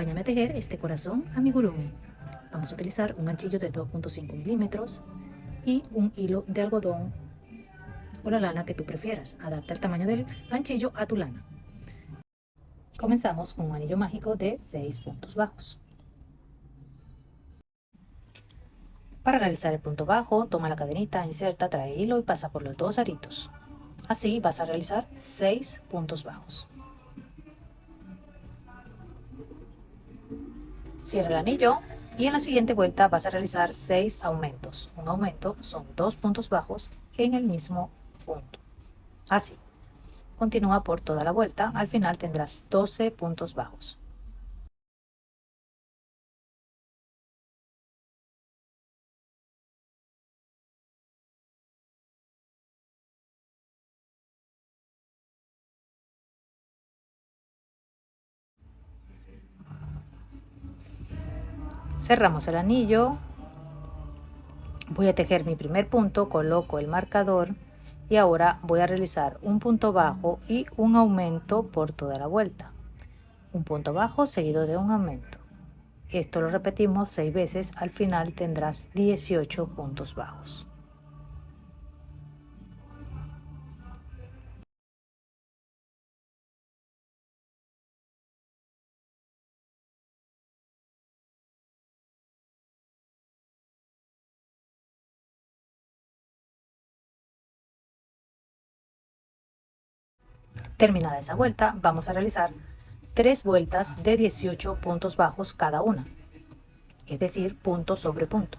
Acompáñame a tejer este corazón amigurumi. Vamos a utilizar un ganchillo de 2.5 milímetros y un hilo de algodón o la lana que tú prefieras. Adapta el tamaño del ganchillo a tu lana. Comenzamos con un anillo mágico de 6 puntos bajos. Para realizar el punto bajo, toma la cadenita, inserta, trae hilo y pasa por los dos aritos. Así vas a realizar 6 puntos bajos. Cierra el anillo y en la siguiente vuelta vas a realizar 6 aumentos. Un aumento son 2 puntos bajos en el mismo punto. Así. Continúa por toda la vuelta. Al final tendrás 12 puntos bajos. Cerramos el anillo. Voy a tejer mi primer punto, coloco el marcador y ahora voy a realizar un punto bajo y un aumento por toda la vuelta. Un punto bajo seguido de un aumento. Esto lo repetimos 6 veces, al final tendrás 18 puntos bajos. Terminada esa vuelta, vamos a realizar 3 vueltas de 18 puntos bajos cada una, es decir, punto sobre punto.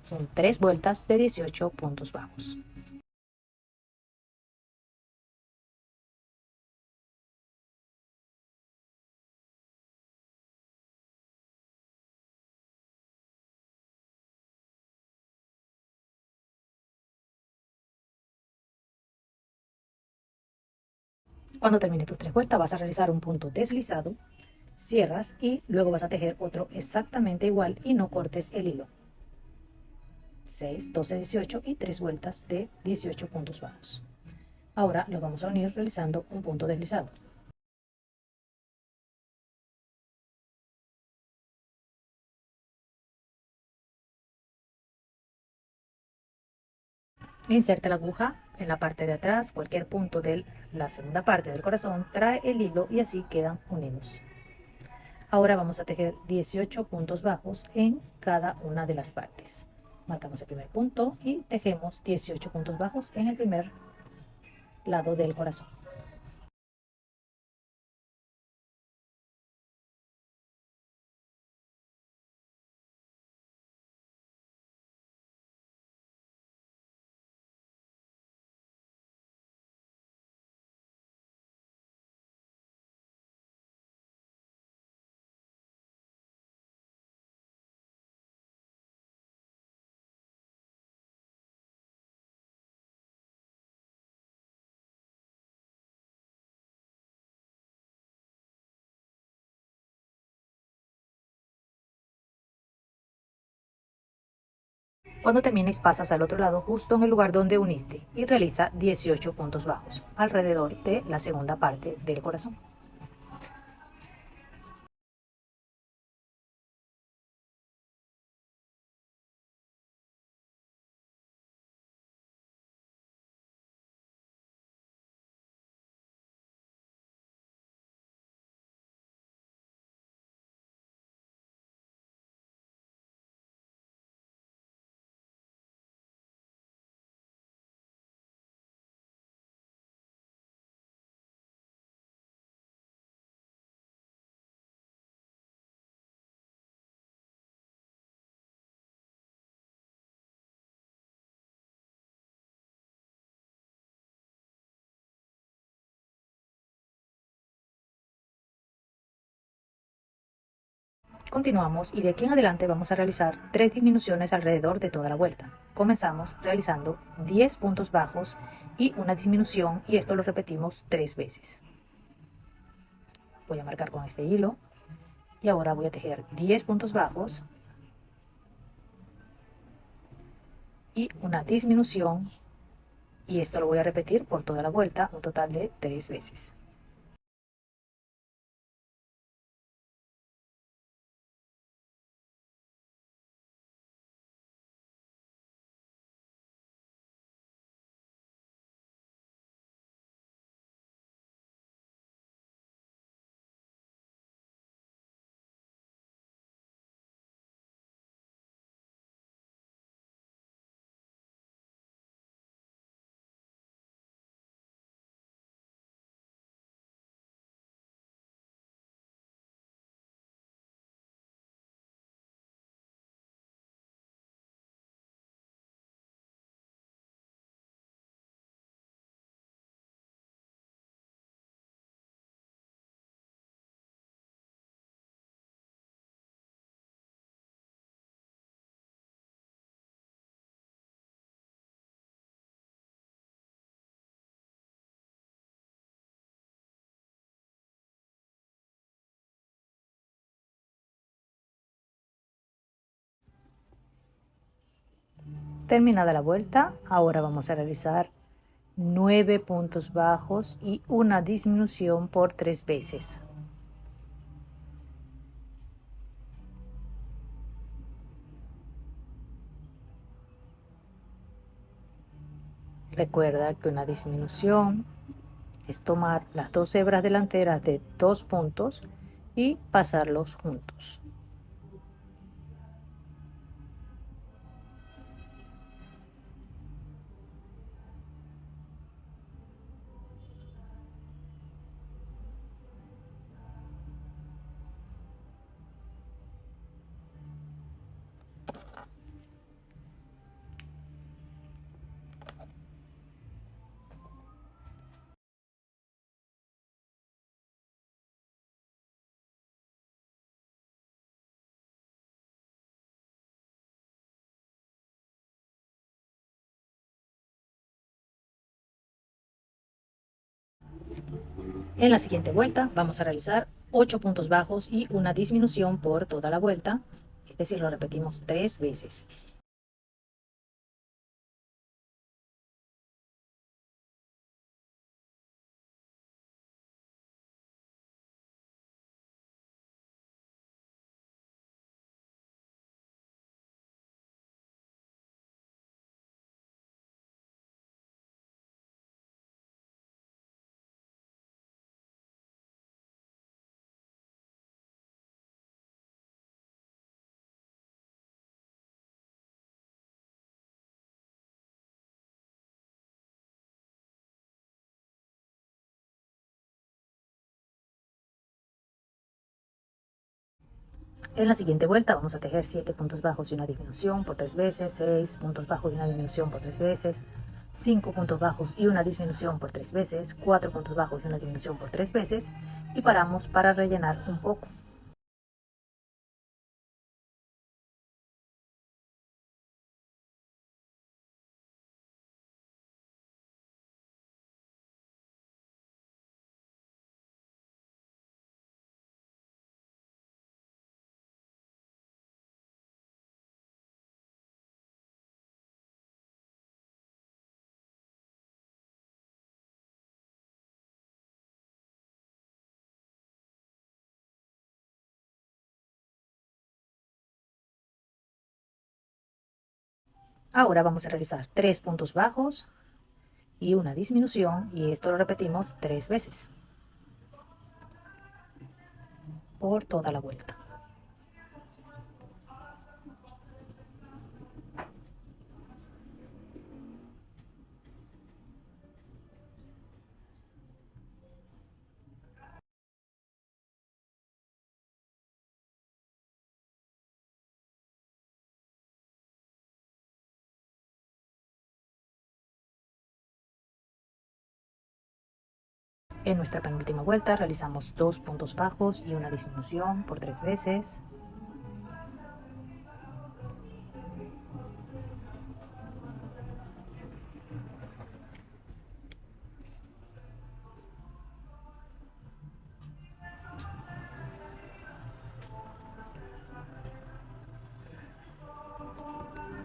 Son 3 vueltas de 18 puntos bajos. Cuando termines tus 3 vueltas vas a realizar un punto deslizado, cierras y luego vas a tejer otro exactamente igual y no cortes el hilo. 6, 12, 18 y 3 vueltas de 18 puntos bajos. Ahora los vamos a unir realizando un punto deslizado. Inserta la aguja en la parte de atrás, cualquier punto de la segunda parte del corazón, trae el hilo y así quedan unidos. Ahora vamos a tejer 18 puntos bajos en cada una de las partes. Marcamos el primer punto y tejemos 18 puntos bajos en el primer lado del corazón. Cuando termines pasas al otro lado justo en el lugar donde uniste y realiza 18 puntos bajos alrededor de la segunda parte del corazón. Continuamos y de aquí en adelante vamos a realizar 3 disminuciones alrededor de toda la vuelta. Comenzamos realizando 10 puntos bajos y una disminución y esto lo repetimos 3 veces. Voy a marcar con este hilo y ahora voy a tejer 10 puntos bajos y una disminución y esto lo voy a repetir por toda la vuelta un total de 3 veces. Terminada la vuelta, ahora vamos a realizar 9 puntos bajos y una disminución por 3 veces. Recuerda que una disminución es tomar las dos hebras delanteras de 2 puntos y pasarlos juntos. En la siguiente vuelta vamos a realizar 8 puntos bajos y una disminución por toda la vuelta, es decir, lo repetimos 3 veces. En la siguiente vuelta vamos a tejer 7 puntos bajos y una disminución por 3 veces, 6 puntos bajos y una disminución por 3 veces, 5 puntos bajos y una disminución por 3 veces, 4 puntos bajos y una disminución por 3 veces y paramos para rellenar un poco. Ahora vamos a realizar 3 puntos bajos y una disminución y esto lo repetimos 3 veces por toda la vuelta. En nuestra penúltima vuelta realizamos 2 puntos bajos y una disminución por 3 veces.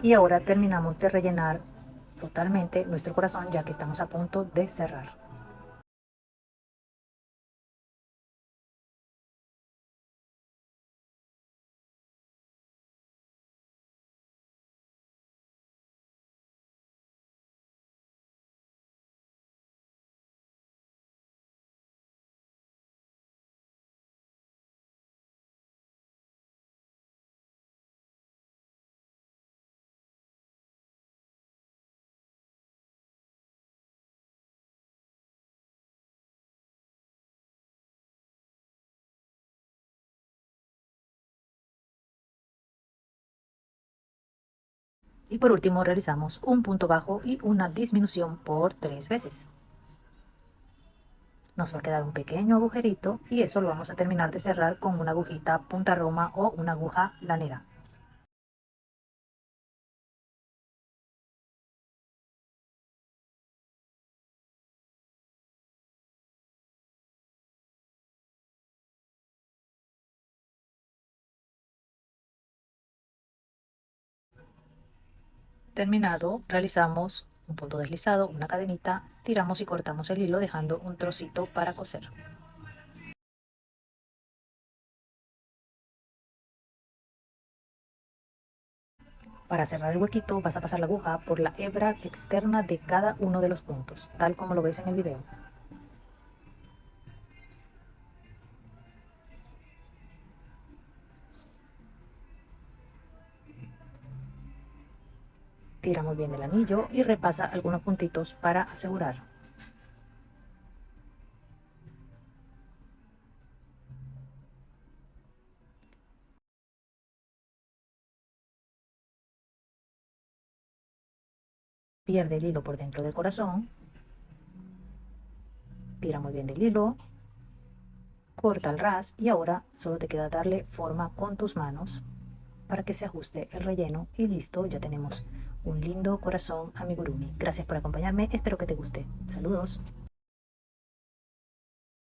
Y ahora terminamos de rellenar totalmente nuestro corazón ya que estamos a punto de cerrar. Y por último realizamos un punto bajo y una disminución por 3 veces. Nos va a quedar un pequeño agujerito y eso lo vamos a terminar de cerrar con una agujita punta roma o una aguja lanera. Terminado, realizamos un punto deslizado, una cadenita, tiramos y cortamos el hilo dejando un trocito para coser. Para cerrar el huequito vas a pasar la aguja por la hebra externa de cada uno de los puntos, tal como lo ves en el video. Tira muy bien del anillo y repasa algunos puntitos para asegurar. Pierde el hilo por dentro del corazón. Tira muy bien del hilo. Corta el ras y ahora solo te queda darle forma con tus manos para que se ajuste el relleno y listo, ya tenemos un lindo corazón amigurumi. Gracias por acompañarme, espero que te guste. Saludos.